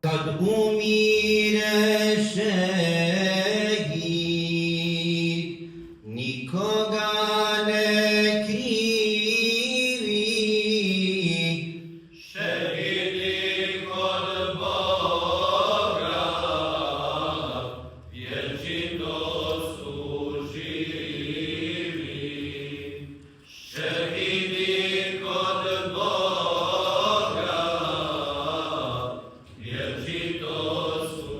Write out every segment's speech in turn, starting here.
Kad umireše i nikoga ne krivi, Šehidi kod Boga, vječito su živi. Šehidi kod Boga, vječito su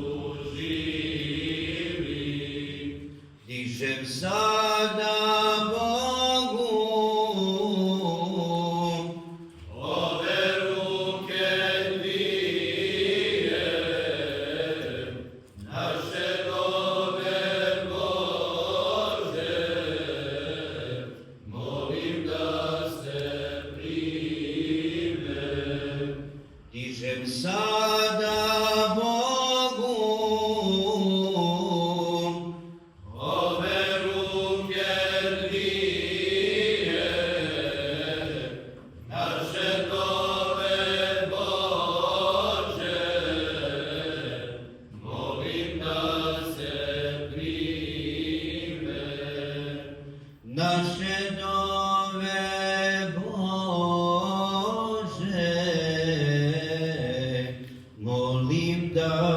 živi. dižem sada Bogu Ove ruke dvije, naše dove Bože, molim da se prime. dižem sada Bogu Ove ruke dvije, naše dove Bože, molim da se prime. naše dove Bože, molim da